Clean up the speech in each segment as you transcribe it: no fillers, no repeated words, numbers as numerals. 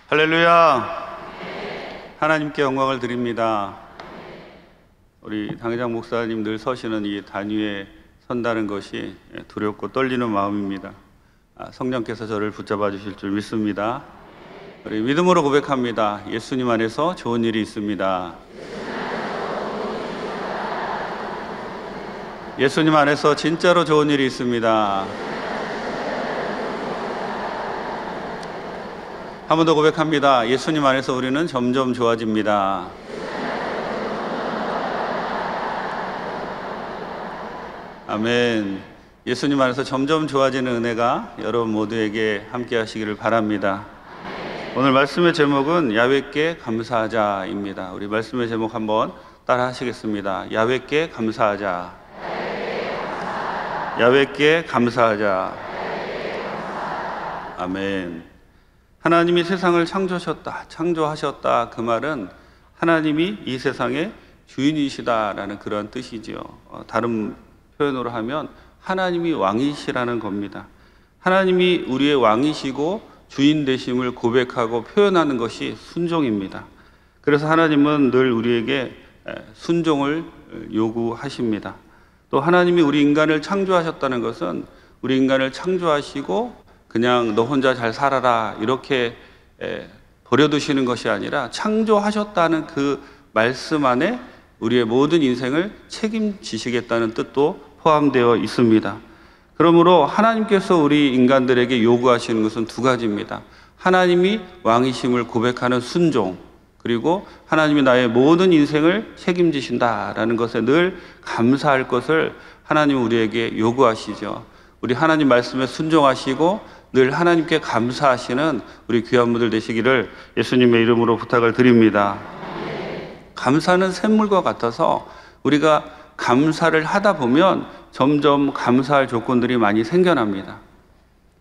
할렐루야. 하나님께 영광을 드립니다. 우리 당회장 목사님 늘 서시는 이 단위에 선다는 것이 두렵고 떨리는 마음입니다. 성령께서 저를 붙잡아 주실 줄 믿습니다. 우리 믿음으로 고백합니다. 예수님 안에서 좋은 일이 있습니다. 예수님 안에서 진짜로 좋은 일이 있습니다. 한 번 더 고백합니다. 예수님 안에서 우리는 점점 좋아집니다. 아멘. 예수님 안에서 점점 좋아지는 은혜가 여러분 모두에게 함께 하시기를 바랍니다. 오늘 말씀의 제목은 야훼께 감사하자입니다. 우리 말씀의 제목 한번 따라 하시겠습니다. 야훼께 감사하자. 야훼께 감사하자. 아멘. 하나님이 세상을 창조하셨다. 그 말은 하나님이 이 세상의 주인이시다라는 그런 뜻이지요. 다른 표현으로 하면 하나님이 왕이시라는 겁니다. 하나님이 우리의 왕이시고 주인 되심을 고백하고 표현하는 것이 순종입니다. 그래서 하나님은 늘 우리에게 순종을 요구하십니다. 또 하나님이 우리 인간을 창조하셨다는 것은 우리 인간을 창조하시고 그냥 너 혼자 잘 살아라 이렇게 버려두시는 것이 아니라 창조하셨다는 그 말씀 안에 우리의 모든 인생을 책임지시겠다는 뜻도 포함되어 있습니다. 그러므로 하나님께서 우리 인간들에게 요구하시는 것은 두 가지입니다. 하나님이 왕이심을 고백하는 순종, 그리고 하나님이 나의 모든 인생을 책임지신다라는 것에 늘 감사할 것을 하나님은 우리에게 요구하시죠. 우리 하나님 말씀에 순종하시고 늘 하나님께 감사하시는 우리 귀한 분들 되시기를 예수님의 이름으로 부탁을 드립니다. 감사는 샘물과 같아서 우리가 감사를 하다 보면 점점 감사할 조건들이 많이 생겨납니다.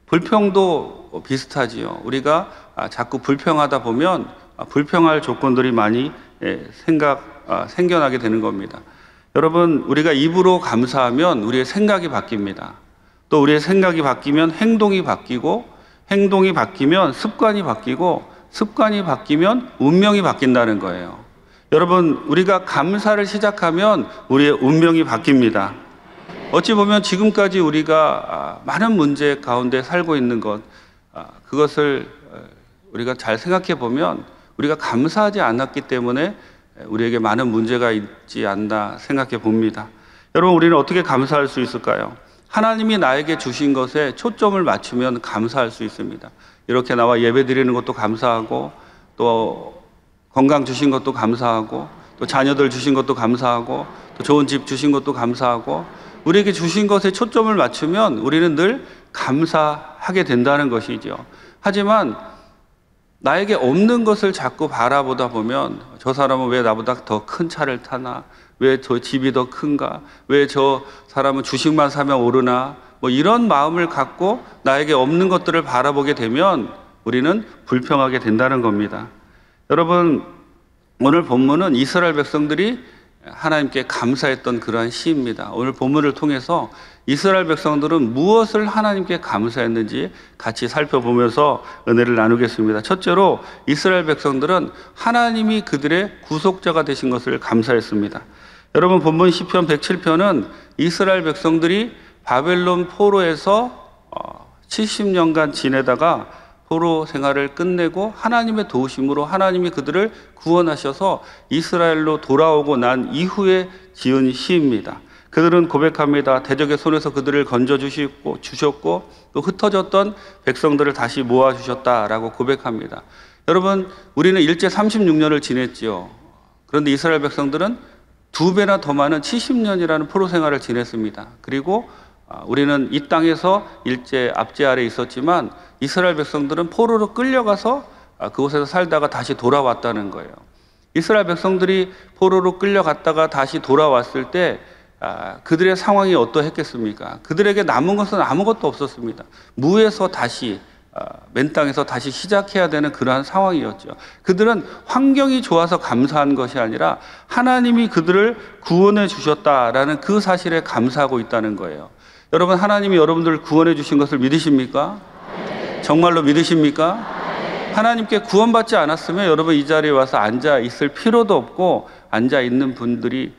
불평도 비슷하지요. 우리가 자꾸 불평하다 보면 불평할 조건들이 많이 생겨나게 되는 겁니다. 여러분, 우리가 입으로 감사하면 우리의 생각이 바뀝니다. 또 우리의 생각이 바뀌면 행동이 바뀌고, 행동이 바뀌면 습관이 바뀌고, 습관이 바뀌면 운명이 바뀐다는 거예요. 여러분, 우리가 감사를 시작하면 우리의 운명이 바뀝니다. 어찌 보면 지금까지 우리가 많은 문제 가운데 살고 있는 것, 그것을 우리가 잘 생각해 보면 우리가 감사하지 않았기 때문에 우리에게 많은 문제가 있지 않나 생각해 봅니다. 여러분, 우리는 어떻게 감사할 수 있을까요? 하나님이 나에게 주신 것에 초점을 맞추면 감사할 수 있습니다. 이렇게 나와 예배 드리는 것도 감사하고, 또 건강 주신 것도 감사하고, 또 자녀들 주신 것도 감사하고, 또 좋은 집 주신 것도 감사하고, 우리에게 주신 것에 초점을 맞추면 우리는 늘 감사하게 된다는 것이죠. 하지만 나에게 없는 것을 자꾸 바라보다 보면 저 사람은 왜 나보다 더 큰 차를 타나? 왜 저 집이 더 큰가? 왜 저 사람은 주식만 사면 오르나? 뭐 이런 마음을 갖고 나에게 없는 것들을 바라보게 되면 우리는 불평하게 된다는 겁니다. 여러분, 오늘 본문은 이스라엘 백성들이 하나님께 감사했던 그러한 시입니다. 오늘 본문을 통해서 이스라엘 백성들은 무엇을 하나님께 감사했는지 같이 살펴보면서 은혜를 나누겠습니다. 첫째로 이스라엘 백성들은 하나님이 그들의 구속자가 되신 것을 감사했습니다. 여러분, 본문 시편 107편은 이스라엘 백성들이 바벨론 포로에서 70년간 지내다가 포로 생활을 끝내고 하나님의 도우심으로 하나님이 그들을 구원하셔서 이스라엘로 돌아오고 난 이후에 지은 시입니다. 그들은 고백합니다. 대적의 손에서 그들을 건져주셨고 또 흩어졌던 백성들을 다시 모아주셨다라고 고백합니다. 여러분, 우리는 일제 36년을 지냈지요. 그런데 이스라엘 백성들은 2배나 더 많은 70년이라는 포로 생활을 지냈습니다. 그리고 우리는 이 땅에서 일제 압제 아래 있었지만 이스라엘 백성들은 포로로 끌려가서 그곳에서 살다가 다시 돌아왔다는 거예요. 이스라엘 백성들이 포로로 끌려갔다가 다시 돌아왔을 때 그들의 상황이 어떠했겠습니까? 그들에게 남은 것은 아무것도 없었습니다. 무에서 다시 맨 땅에서 다시 시작해야 되는 그러한 상황이었죠. 그들은 환경이 좋아서 감사한 것이 아니라 하나님이 그들을 구원해 주셨다라는 그 사실에 감사하고 있다는 거예요. 여러분, 하나님이 여러분들을 구원해 주신 것을 믿으십니까? 정말로 믿으십니까? 하나님께 구원받지 않았으면 여러분 이 자리에 와서 앉아 있을 필요도 없고 앉아 있는 분들이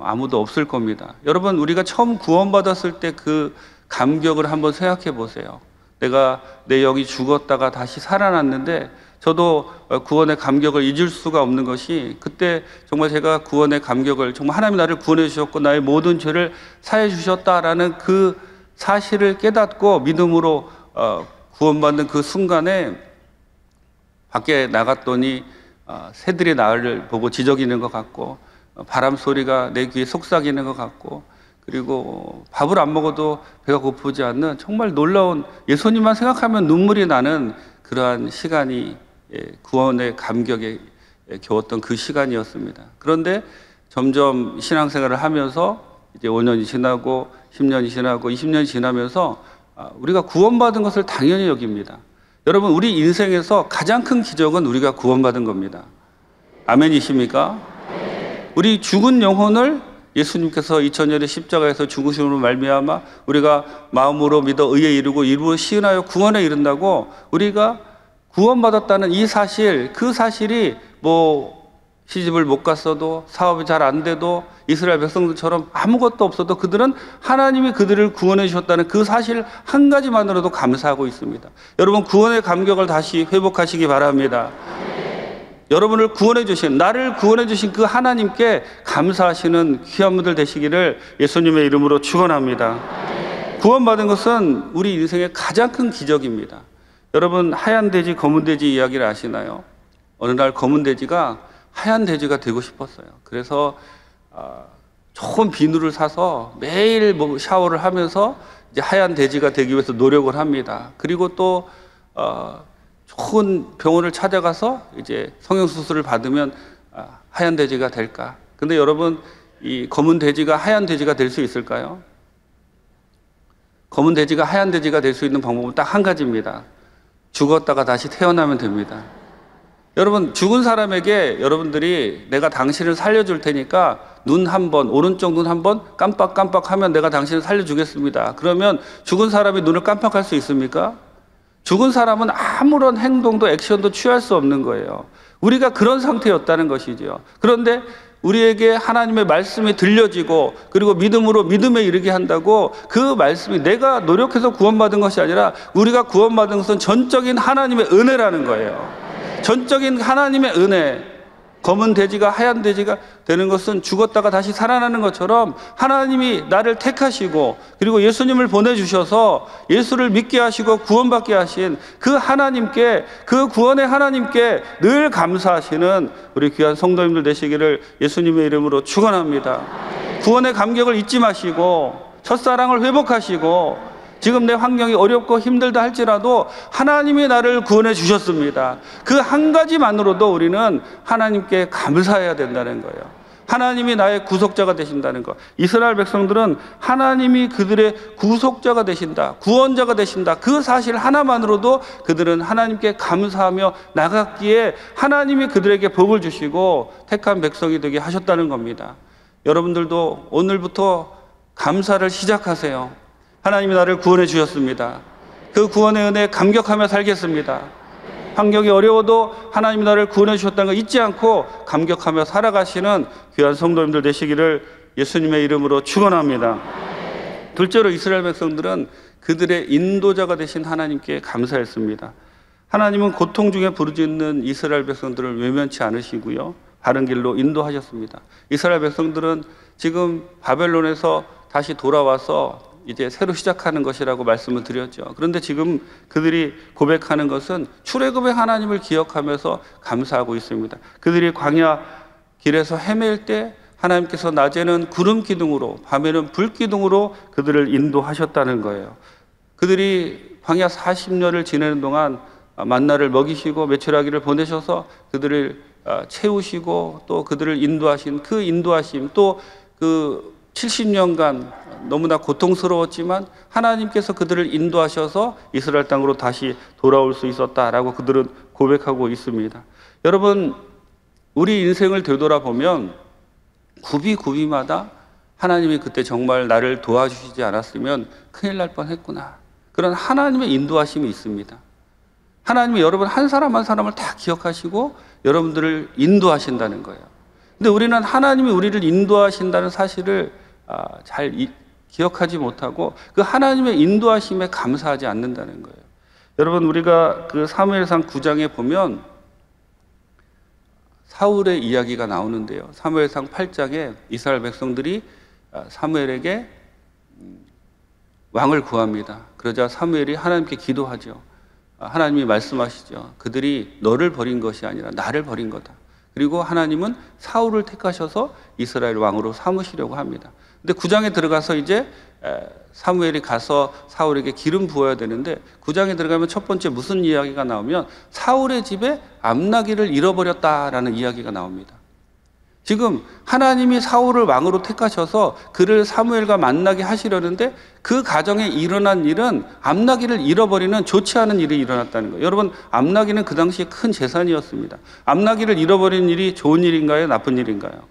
아무도 없을 겁니다. 여러분, 우리가 처음 구원받았을 때 그 감격을 한번 생각해 보세요. 내가 내 영이 죽었다가 다시 살아났는데 저도 구원의 감격을 잊을 수가 없는 것이, 그때 정말 제가 구원의 감격을, 정말 하나님이 나를 구원해 주셨고 나의 모든 죄를 사해 주셨다라는 그 사실을 깨닫고 믿음으로 구원받는 그 순간에 밖에 나갔더니 새들이 나를 보고 지저귀는 것 같고 바람 소리가 내 귀에 속삭이는 것 같고, 그리고 밥을 안 먹어도 배가 고프지 않는 정말 놀라운, 예수님만 생각하면 눈물이 나는 그러한 시간이 구원의 감격에 겨웠던 그 시간이었습니다. 그런데 점점 신앙생활을 하면서 이제 5년이 지나고 10년이 지나고 20년이 지나면서 우리가 구원받은 것을 당연히 여깁니다. 여러분, 우리 인생에서 가장 큰 기적은 우리가 구원받은 겁니다. 아멘이십니까? 우리 죽은 영혼을 예수님께서 2000년에 십자가에서 죽으심으로 말미암아 우리가 마음으로 믿어 의에 이르고 이루어 시은하여 구원에 이른다고, 우리가 구원받았다는 이 사실, 그 사실이 뭐 시집을 못 갔어도 사업이 잘 안 돼도 이스라엘 백성들처럼 아무것도 없어도 그들은 하나님이 그들을 구원해 주셨다는 그 사실 한 가지만으로도 감사하고 있습니다. 여러분, 구원의 감격을 다시 회복하시기 바랍니다. 여러분을 구원해 주신, 나를 구원해 주신 그 하나님께 감사하시는 귀한 분들 되시기를 예수님의 이름으로 축원합니다. 구원받은 것은 우리 인생의 가장 큰 기적입니다. 여러분, 하얀 돼지, 검은 돼지 이야기를 아시나요? 어느 날 검은 돼지가 하얀 돼지가 되고 싶었어요. 그래서 좋은 비누를 사서 매일 샤워를 하면서 이제 하얀 돼지가 되기 위해서 노력을 합니다. 그리고 또 좋은 병원을 찾아가서 이제 성형수술을 받으면 하얀 돼지가 될까? 근데 여러분, 이 검은 돼지가 하얀 돼지가 될 수 있을까요? 검은 돼지가 하얀 돼지가 될 수 있는 방법은 딱 한 가지입니다. 죽었다가 다시 태어나면 됩니다. 여러분, 죽은 사람에게 여러분들이 내가 당신을 살려줄 테니까 눈 한 번, 오른쪽 눈 한 번 깜빡깜빡하면 내가 당신을 살려주겠습니다. 그러면 죽은 사람이 눈을 깜빡할 수 있습니까? 죽은 사람은 아무런 행동도 액션도 취할 수 없는 거예요. 우리가 그런 상태였다는 것이죠. 그런데 우리에게 하나님의 말씀이 들려지고 그리고 믿음으로 믿음에 이르게 한다고, 그 말씀이 내가 노력해서 구원받은 것이 아니라 우리가 구원받은 것은 전적인 하나님의 은혜라는 거예요. 전적인 하나님의 은혜. 검은 돼지가 하얀 돼지가 되는 것은 죽었다가 다시 살아나는 것처럼 하나님이 나를 택하시고 그리고 예수님을 보내주셔서 예수를 믿게 하시고 구원받게 하신 그 하나님께, 그 구원의 하나님께 늘 감사하시는 우리 귀한 성도님들 되시기를 예수님의 이름으로 축원합니다. 구원의 감격을 잊지 마시고 첫사랑을 회복하시고, 지금 내 환경이 어렵고 힘들다 할지라도 하나님이 나를 구원해 주셨습니다. 그 한 가지만으로도 우리는 하나님께 감사해야 된다는 거예요. 하나님이 나의 구속자가 되신다는 것. 이스라엘 백성들은 하나님이 그들의 구속자가 되신다, 구원자가 되신다, 그 사실 하나만으로도 그들은 하나님께 감사하며 나갔기에 하나님이 그들에게 복을 주시고 택한 백성이 되게 하셨다는 겁니다. 여러분들도 오늘부터 감사를 시작하세요. 하나님이 나를 구원해 주셨습니다. 그 구원의 은혜에 감격하며 살겠습니다. 환경이 어려워도 하나님이 나를 구원해 주셨다는 걸 잊지 않고 감격하며 살아가시는 귀한 성도님들 되시기를 예수님의 이름으로 축원합니다. 둘째로 이스라엘 백성들은 그들의 인도자가 되신 하나님께 감사했습니다. 하나님은 고통 중에 부르짖는 이스라엘 백성들을 외면치 않으시고요, 바른 길로 인도하셨습니다. 이스라엘 백성들은 지금 바벨론에서 다시 돌아와서 이제 새로 시작하는 것이라고 말씀을 드렸죠. 그런데 지금 그들이 고백하는 것은 출애굽의 하나님을 기억하면서 감사하고 있습니다. 그들이 광야 길에서 헤맬 때 하나님께서 낮에는 구름 기둥으로 밤에는 불 기둥으로 그들을 인도하셨다는 거예요. 그들이 광야 40년을 지내는 동안 만나를 먹이시고 메추라기를 보내셔서 그들을 채우시고 또 그들을 인도하신 그 인도하심, 또 그 70년간 너무나 고통스러웠지만 하나님께서 그들을 인도하셔서 이스라엘 땅으로 다시 돌아올 수 있었다라고 그들은 고백하고 있습니다. 여러분, 우리 인생을 되돌아보면 구비마다 하나님이 그때 정말 나를 도와주시지 않았으면 큰일 날 뻔했구나, 그런 하나님의 인도하심이 있습니다. 하나님이 여러분 한 사람 한 사람을 다 기억하시고 여러분들을 인도하신다는 거예요. 근데 우리는 하나님이 우리를 인도하신다는 사실을 잘 기억하지 못하고 그 하나님의 인도하심에 감사하지 않는다는 거예요. 여러분, 우리가 그 사무엘상 9장에 보면 사울의 이야기가 나오는데요. 사무엘상 8장에 이스라엘 백성들이 사무엘에게 왕을 구합니다. 그러자 사무엘이 하나님께 기도하죠. 하나님이 말씀하시죠. 그들이 너를 버린 것이 아니라 나를 버린 거다. 그리고 하나님은 사울을 택하셔서 이스라엘 왕으로 삼으시려고 합니다. 근데 9장에 들어가서 이제 사무엘이 가서 사울에게 기름 부어야 되는데 9장에 들어가면 첫 번째 무슨 이야기가 나오면 사울의 집에 암나기를 잃어버렸다라는 이야기가 나옵니다. 지금 하나님이 사울을 왕으로 택하셔서 그를 사무엘과 만나게 하시려는데 그 가정에 일어난 일은 암나기를 잃어버리는 좋지 않은 일이 일어났다는 거예요. 여러분, 암나기는 그 당시에 큰 재산이었습니다. 암나기를 잃어버리는 일이 좋은 일인가요? 나쁜 일인가요?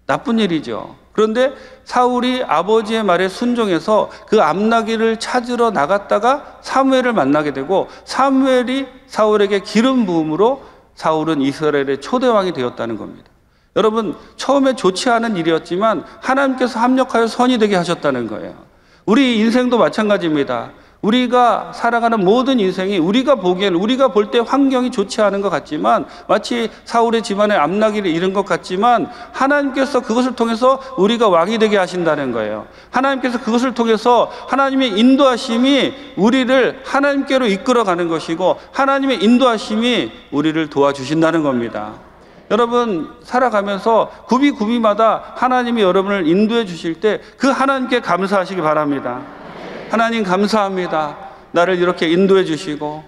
나쁜 일이죠. 그런데 사울이 아버지의 말에 순종해서 그 암나기를 찾으러 나갔다가 사무엘을 만나게 되고 사무엘이 사울에게 기름 부음으로 사울은 이스라엘의 초대왕이 되었다는 겁니다. 여러분, 처음에 좋지 않은 일이었지만 하나님께서 합력하여 선이 되게 하셨다는 거예요. 우리 인생도 마찬가지입니다. 우리가 살아가는 모든 인생이 우리가 보기에는 우리가 볼 때 환경이 좋지 않은 것 같지만 마치 사울의 집안에 암나기를 잃은 것 같지만 하나님께서 그것을 통해서 우리가 왕이 되게 하신다는 거예요. 하나님께서 그것을 통해서 하나님의 인도하심이 우리를 하나님께로 이끌어가는 것이고 하나님의 인도하심이 우리를 도와주신다는 겁니다. 여러분, 살아가면서 구비구비마다 하나님이 여러분을 인도해 주실 때 그 하나님께 감사하시기 바랍니다. 하나님 감사합니다. 나를 이렇게 인도해 주시고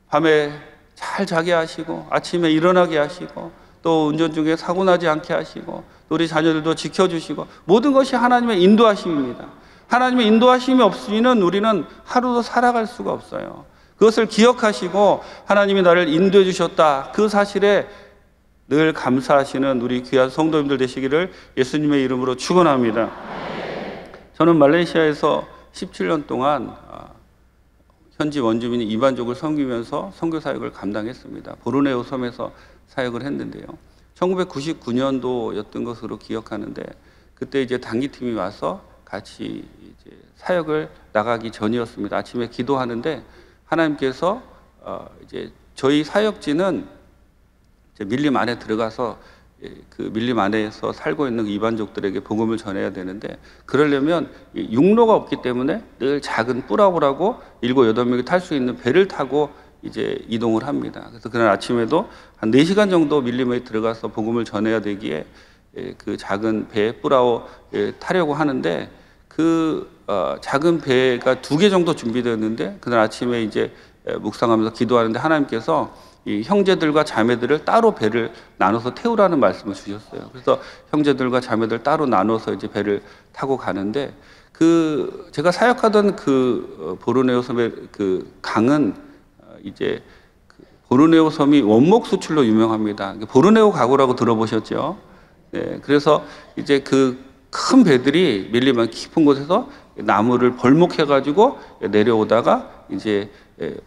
밤에 잘 자게 하시고 아침에 일어나게 하시고 또 운전 중에 사고 나지 않게 하시고 또 우리 자녀들도 지켜주시고 모든 것이 하나님의 인도하심입니다. 하나님의 인도하심이 없으면 우리는 하루도 살아갈 수가 없어요. 그것을 기억하시고 하나님이 나를 인도해 주셨다, 그 사실에 늘 감사하시는 우리 귀한 성도님들 되시기를 예수님의 이름으로 축원합니다. 저는 말레이시아에서 17년 동안 현지 원주민이 이반족을 섬기면서 선교 사역을 감당했습니다. 보르네오 섬에서 사역을 했는데요. 1999년도였던 것으로 기억하는데 그때 이제 단기팀이 와서 같이 이제 사역을 나가기 전이었습니다. 아침에 기도하는데 하나님께서 이제 저희 사역지는 밀림 안에 들어가서 그 밀림 안에서 살고 있는 이반족들에게 복음을 전해야 되는데 그러려면 육로가 없기 때문에 늘 작은 뿌라고라고 7, 8명이 탈 수 있는 배를 타고 이제 이동을 합니다. 그래서 그날 아침에도 한 4시간 정도 밀림에 들어가서 복음을 전해야 되기에 그 작은 배 뿌라오에 타려고 하는데 그 작은 배가 2개 정도 준비되었는데 그날 아침에 이제 묵상하면서 기도하는데 하나님께서 이 형제들과 자매들을 따로 배를 나눠서 태우라는 말씀을 주셨어요. 그래서 형제들과 자매들 따로 나눠서 이제 배를 타고 가는데 그 제가 사역하던 그 보르네오 섬의 그 강은 이제 그 보르네오 섬이 원목 수출로 유명합니다. 보르네오 가구라고 들어보셨죠? 네, 그래서 이제 그 큰 배들이 밀리면 깊은 곳에서 나무를 벌목해가지고 내려오다가 이제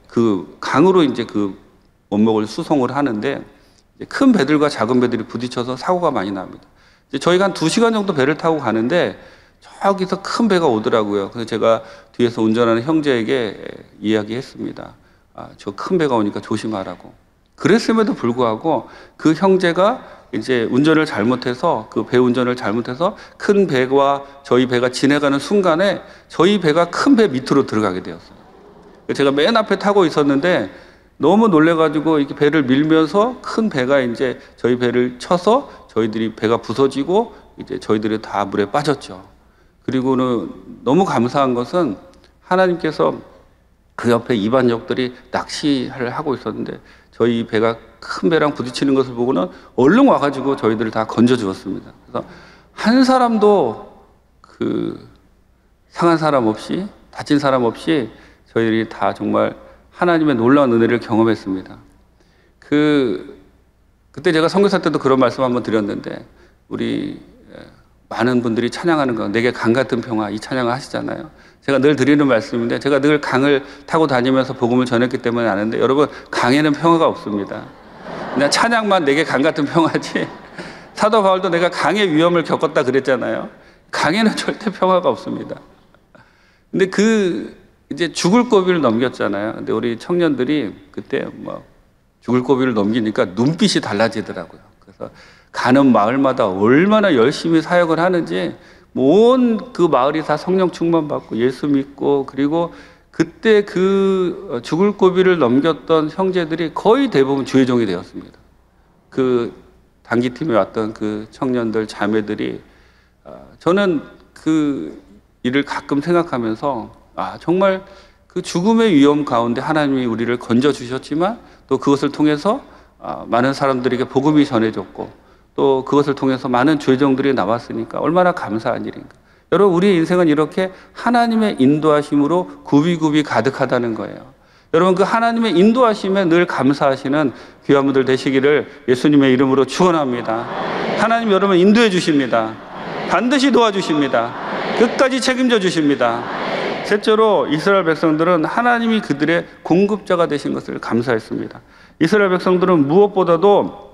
그 강으로 이제 그 원목을 수송을 하는데 큰 배들과 작은 배들이 부딪혀서 사고가 많이 납니다. 이제 저희가 한 2시간 정도 배를 타고 가는데 저기서 큰 배가 오더라고요. 그래서 제가 뒤에서 운전하는 형제에게 이야기했습니다. 저 큰 배가 오니까 조심하라고. 그랬음에도 불구하고 그 형제가 이제 운전을 잘못해서 그 배 운전을 잘못해서 큰 배와 저희 배가 지나가는 순간에 저희 배가 큰 배 밑으로 들어가게 되었어요. 제가 맨 앞에 타고 있었는데 너무 놀래가지고 이렇게 배를 밀면서 큰 배가 이제 저희 배를 쳐서 저희들이 배가 부서지고 이제 저희들이 다 물에 빠졌죠. 그리고는 너무 감사한 것은 하나님께서 그 옆에 이반족들이 낚시를 하고 있었는데 저희 배가 큰 배랑 부딪히는 것을 보고는 얼른 와가지고 저희들을 다 건져 주었습니다. 그래서 한 사람도 그 상한 사람 없이 다친 사람 없이 저희들이 다 정말 하나님의 놀라운 은혜를 경험했습니다. 그때 제가 선교사 때도 그런 말씀 한번 드렸는데 우리 많은 분들이 찬양하는 거, 내게 강 같은 평화, 이 찬양을 하시잖아요. 제가 늘 드리는 말씀인데, 제가 늘 강을 타고 다니면서 복음을 전했기 때문에 아는데, 여러분, 강에는 평화가 없습니다. 그냥 찬양만 내게 강 같은 평화지. 사도 바울도 내가 강의 위험을 겪었다 그랬잖아요. 강에는 절대 평화가 없습니다. 근데 이제 죽을 고비를 넘겼잖아요. 근데 우리 청년들이 그때 뭐 죽을 고비를 넘기니까 눈빛이 달라지더라고요. 그래서 가는 마을마다 얼마나 열심히 사역을 하는지, 온 그 마을이 다 성령 충만 받고 예수 믿고, 그리고 그때 그 죽을 고비를 넘겼던 형제들이 거의 대부분 주의 종이 되었습니다. 그 단기팀에 왔던 그 청년들, 자매들이, 저는 그 일을 가끔 생각하면서, 정말 그 죽음의 위험 가운데 하나님이 우리를 건져주셨지만, 또 그것을 통해서 많은 사람들에게 복음이 전해졌고, 또 그것을 통해서 많은 죄종들이 나왔으니까 얼마나 감사한 일인가. 여러분, 우리의 인생은 이렇게 하나님의 인도하심으로 굽이굽이 가득하다는 거예요. 여러분, 그 하나님의 인도하심에 늘 감사하시는 귀한 분들 되시기를 예수님의 이름으로 축원합니다. 하나님 여러분 인도해 주십니다. 반드시 도와주십니다. 끝까지 책임져 주십니다. 셋째로, 이스라엘 백성들은 하나님이 그들의 공급자가 되신 것을 감사했습니다. 이스라엘 백성들은 무엇보다도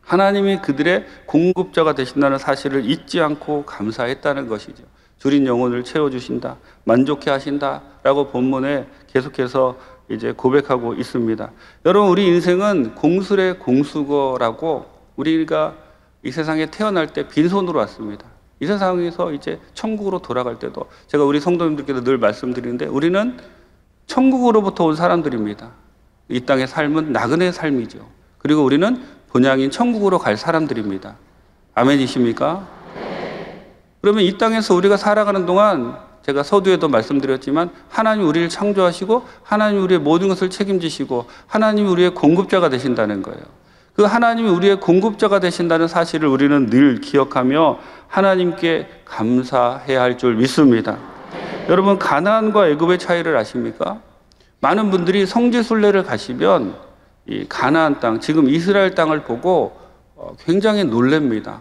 하나님이 그들의 공급자가 되신다는 사실을 잊지 않고 감사했다는 것이죠. 줄인 영혼을 채워주신다, 만족해 하신다라고 본문에 계속해서 이제 고백하고 있습니다. 여러분, 우리 인생은 공술의 공수거라고, 우리가 이 세상에 태어날 때 빈손으로 왔습니다. 이 세상에서 이제 천국으로 돌아갈 때도 제가 우리 성도님들께도 늘 말씀드리는데, 우리는 천국으로부터 온 사람들입니다. 이 땅의 삶은 나그네 삶이죠. 그리고 우리는 본향인 천국으로 갈 사람들입니다. 아멘이십니까? 그러면 이 땅에서 우리가 살아가는 동안, 제가 서두에도 말씀드렸지만, 하나님이 우리를 창조하시고 하나님이 우리의 모든 것을 책임지시고 하나님이 우리의 공급자가 되신다는 거예요. 그 하나님이 우리의 공급자가 되신다는 사실을 우리는 늘 기억하며 하나님께 감사해야 할 줄 믿습니다. 여러분, 가나안과 애굽의 차이를 아십니까? 많은 분들이 성지순례를 가시면 이 가나안 땅, 지금 이스라엘 땅을 보고 굉장히 놀랍니다.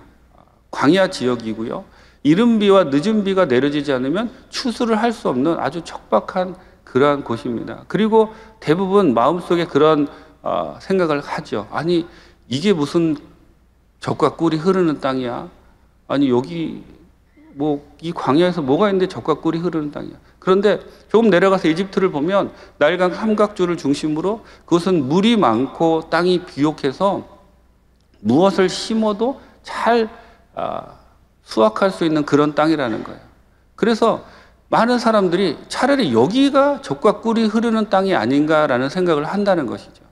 광야 지역이고요, 이른 비와 늦은 비가 내려지지 않으면 추수를 할 수 없는 아주 척박한 그러한 곳입니다. 그리고 대부분 마음속에 그런 생각을 하죠. 아니, 이게 무슨 젖과 꿀이 흐르는 땅이야? 아니, 여기 이 광야에서 뭐가 있는데 젖과 꿀이 흐르는 땅이야? 그런데 조금 내려가서 이집트를 보면 날강 삼각주를 중심으로, 그것은 물이 많고 땅이 비옥해서 무엇을 심어도 잘 수확할 수 있는 그런 땅이라는 거예요. 그래서 많은 사람들이 차라리 여기가 젖과 꿀이 흐르는 땅이 아닌가라는 생각을 한다는 것이죠.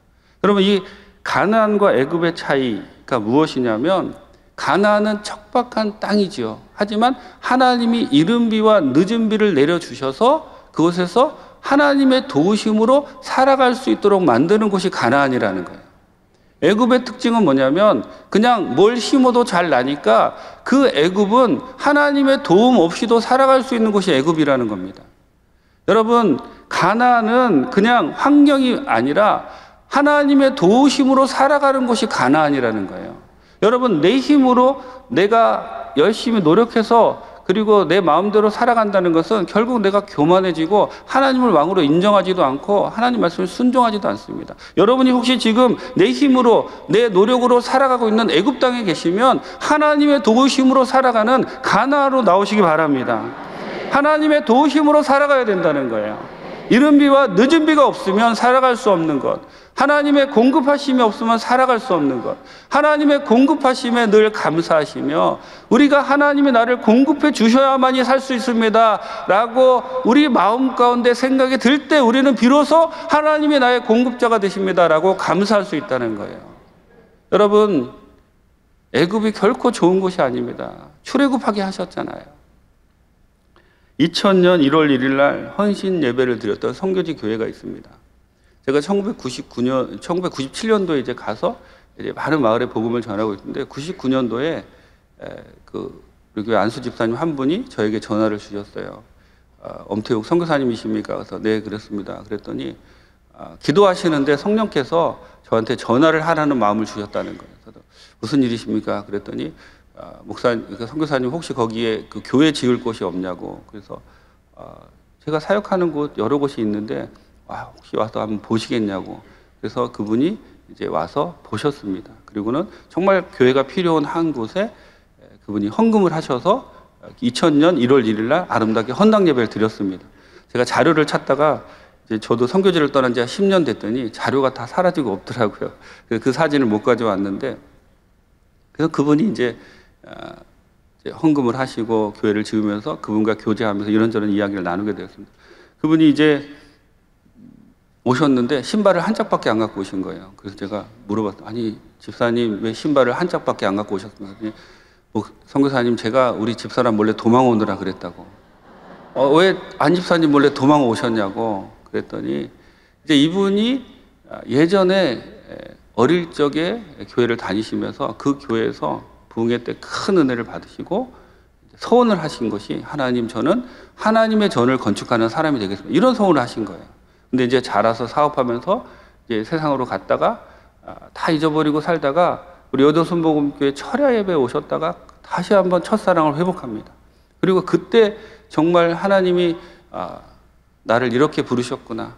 그러면 이 가나안과 애굽의 차이가 무엇이냐면, 가나안은 척박한 땅이지요. 하지만 하나님이 이른 비와 늦은 비를 내려주셔서 그곳에서 하나님의 도우심으로 살아갈 수 있도록 만드는 곳이 가나안이라는 거예요. 애굽의 특징은 뭐냐면, 그냥 뭘 심어도 잘 나니까 그 애굽은 하나님의 도움 없이도 살아갈 수 있는 곳이 애굽이라는 겁니다. 여러분, 가나안은 그냥 환경이 아니라 하나님의 도우심으로 살아가는 곳이 가나안이라는 거예요. 여러분, 내 힘으로 내가 열심히 노력해서 그리고 내 마음대로 살아간다는 것은 결국 내가 교만해지고 하나님을 왕으로 인정하지도 않고 하나님 말씀을 순종하지도 않습니다. 여러분이 혹시 지금 내 힘으로 내 노력으로 살아가고 있는 애굽 땅에 계시면 하나님의 도우심으로 살아가는 가나안으로 나오시기 바랍니다. 하나님의 도우심으로 살아가야 된다는 거예요. 이른 비와 늦은 비가 없으면 살아갈 수 없는 것, 하나님의 공급하심이 없으면 살아갈 수 없는 것, 하나님의 공급하심에 늘 감사하시며, 우리가 하나님이 나를 공급해 주셔야만이 살 수 있습니다 라고 우리 마음 가운데 생각이 들 때 우리는 비로소 하나님이 나의 공급자가 되십니다 라고 감사할 수 있다는 거예요. 여러분, 애굽이 결코 좋은 곳이 아닙니다. 출애굽하게 하셨잖아요. 2000년 1월 1일 날 헌신 예배를 드렸던 성교지 교회가 있습니다. 제가 1997년도에 이제 가서 이제 많은 마을에 복음을 전하고 있는데, 99년도에 우리 교회 안수 집사님 한 분이 저에게 전화를 주셨어요. 엄태욱 선교사님이십니까? 그래서 네, 그렇습니다. 그랬더니 기도하시는데 성령께서 저한테 전화를 하라는 마음을 주셨다는 거예요. 그래서 무슨 일이십니까? 그랬더니 선교사님 혹시 거기에 그 교회 지을 곳이 없냐고. 그래서 제가 사역하는 곳 여러 곳이 있는데 혹시 와서 한번 보시겠냐고. 그래서 그분이 이제 와서 보셨습니다. 그리고는 정말 교회가 필요한 한 곳에 그분이 헌금을 하셔서 2000년 1월 1일 날 아름답게 헌당 예배를 드렸습니다. 제가 자료를 찾다가 이제 저도 선교지를 떠난 지 10년 됐더니 자료가 다 사라지고 없더라고요. 그 사진을 못 가져왔는데, 그래서 그분이 이제 헌금을 하시고 교회를 지으면서 그분과 교제하면서 이런저런 이야기를 나누게 되었습니다. 그분이 이제 오셨는데 신발을 한 짝밖에 안 갖고 오신 거예요. 그래서 제가 물어봤어요. 아니, 집사님 왜 신발을 한 짝밖에 안 갖고 오셨습니까? 선교사님, 제가 우리 집사람 몰래 도망 오느라 그랬다고. 왜 안 집사님 몰래 도망 오셨냐고 그랬더니, 이제 이분이 예전에 어릴 적에 교회를 다니시면서 그 교회에서 부흥회 때 큰 은혜를 받으시고 소원을 하신 것이, 하나님, 저는 하나님의 전을 건축하는 사람이 되겠습니다. 이런 소원을 하신 거예요. 근데 이제 자라서 사업하면서 이제 세상으로 갔다가 다 잊어버리고 살다가 우리 여도순복음교회 철야 예배에 오셨다가 다시 한번 첫사랑을 회복합니다. 그리고 그때 정말 하나님이 나를 이렇게 부르셨구나,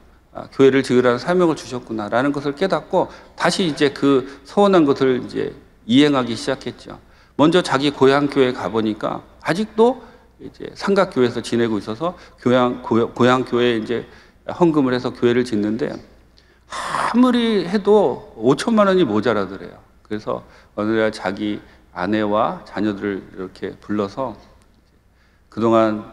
교회를 지으라는 사명을 주셨구나라는 것을 깨닫고 다시 이제 그 소원한 것을 이제 이행하기 시작했죠. 먼저 자기 고향 교회에 가보니까 아직도 이제 삼각교회에서 지내고 있어서 고향 교회에 이제 헌금을 해서 교회를 짓는데 아무리 해도 5천만 원이 모자라더래요. 그래서 어느 날 자기 아내와 자녀들을 이렇게 불러서 그동안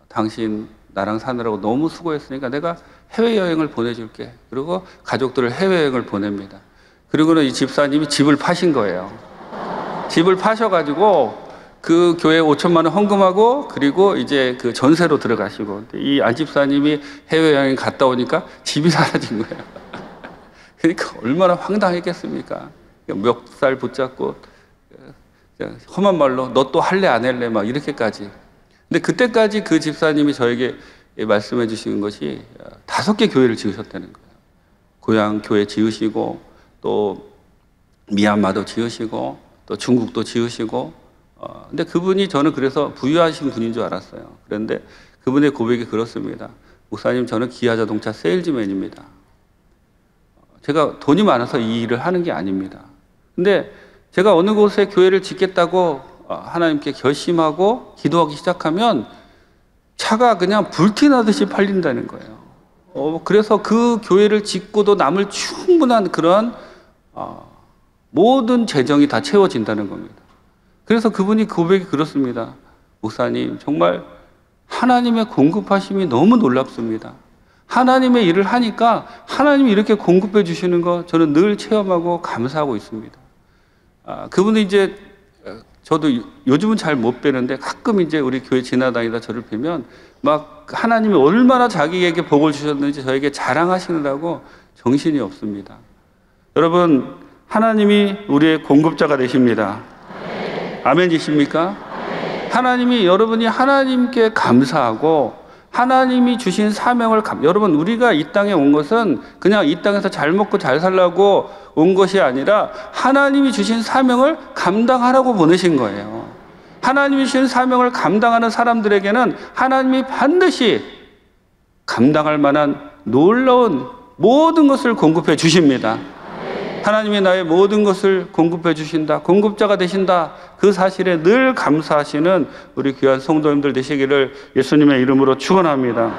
당신 나랑 사느라고 너무 수고했으니까 내가 해외여행을 보내줄게. 그리고 가족들을 해외여행을 보냅니다. 그리고는 이 집사님이 집을 파신 거예요. 집을 파셔가지고 그 교회 5천만 원 헌금하고 그리고 이제 그 전세로 들어가시고, 이 안 집사님이 해외여행 갔다 오니까 집이 사라진 거예요. 그러니까 얼마나 황당했겠습니까? 멱살 붙잡고 험한 말로 너 또 할래 안 할래 막 이렇게까지. 근데 그때까지 그 집사님이 저에게 말씀해 주신 것이 5개 교회를 지으셨다는 거예요. 고향 교회 지으시고 또 미얀마도 지으시고 또 중국도 지으시고. 근데 그분이, 저는 그래서 부유하신 분인 줄 알았어요. 그런데 그분의 고백이 그렇습니다. 목사님, 저는 기아 자동차 세일즈맨입니다. 제가 돈이 많아서 이 일을 하는 게 아닙니다. 근데 제가 어느 곳에 교회를 짓겠다고 하나님께 결심하고 기도하기 시작하면 차가 그냥 불티나듯이 팔린다는 거예요. 그래서 그 교회를 짓고도 남을 충분한 그런 모든 재정이 다 채워진다는 겁니다. 그래서 그분이 고백이 그렇습니다. 목사님, 정말 하나님의 공급하심이 너무 놀랍습니다. 하나님의 일을 하니까 하나님이 이렇게 공급해 주시는 거 저는 늘 체험하고 감사하고 있습니다. 그분은 이제, 저도 요즘은 잘 못 뵈는데 가끔 이제 우리 교회 지나다니다 저를 뵈면 막 하나님이 얼마나 자기에게 복을 주셨는지 저에게 자랑하시느라고 정신이 없습니다. 여러분, 하나님이 우리의 공급자가 되십니다. 아멘이십니까? 하나님이, 여러분이 하나님께 감사하고 하나님이 주신 사명을 여러분, 우리가 이 땅에 온 것은 그냥 이 땅에서 잘 먹고 잘 살라고 온 것이 아니라 하나님이 주신 사명을 감당하라고 보내신 거예요. 하나님이 주신 사명을 감당하는 사람들에게는 하나님이 반드시 감당할 만한 놀라운 모든 것을 공급해 주십니다. 하나님이 나의 모든 것을 공급해 주신다, 공급자가 되신다, 그 사실에 늘 감사하시는 우리 귀한 성도님들 되시기를 예수님의 이름으로 축원합니다.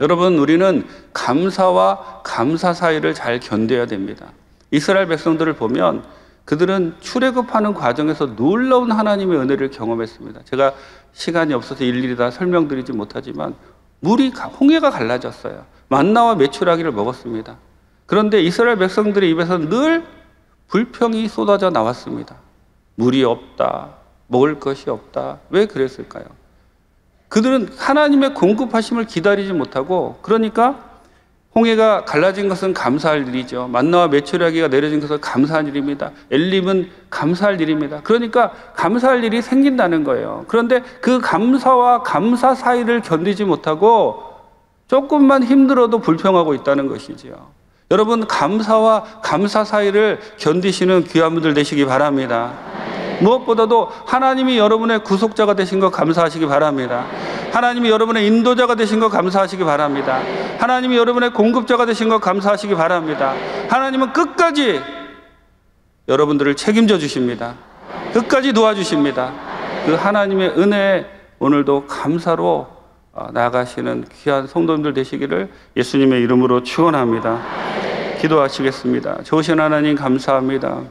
여러분, 우리는 감사와 감사 사이를 잘 견뎌야 됩니다. 이스라엘 백성들을 보면 그들은 출애굽하는 과정에서 놀라운 하나님의 은혜를 경험했습니다. 제가 시간이 없어서 일일이 다 설명드리지 못하지만 홍해가 갈라졌어요. 만나와 메추라기를 먹었습니다. 그런데 이스라엘 백성들의 입에서 늘 불평이 쏟아져 나왔습니다. 물이 없다, 먹을 것이 없다. 왜 그랬을까요? 그들은 하나님의 공급하심을 기다리지 못하고, 그러니까 홍해가 갈라진 것은 감사할 일이죠. 만나와 메추라기가 내려진 것은 감사할 일입니다. 엘림은 감사할 일입니다. 그러니까 감사할 일이 생긴다는 거예요. 그런데 그 감사와 감사 사이를 견디지 못하고 조금만 힘들어도 불평하고 있다는 것이지요. 여러분, 감사와 감사 사이를 견디시는 귀한 분들 되시기 바랍니다. 무엇보다도 하나님이 여러분의 구속자가 되신 것 감사하시기 바랍니다. 하나님이 여러분의 인도자가 되신 것 감사하시기 바랍니다. 하나님이 여러분의 공급자가 되신 것 감사하시기 바랍니다. 하나님은 끝까지 여러분들을 책임져 주십니다. 끝까지 도와주십니다. 그 하나님의 은혜에 오늘도 감사로 나아가시는 귀한 성도님들 되시기를 예수님의 이름으로 축원합니다. 기도하시겠습니다. 좋으신 하나님 감사합니다.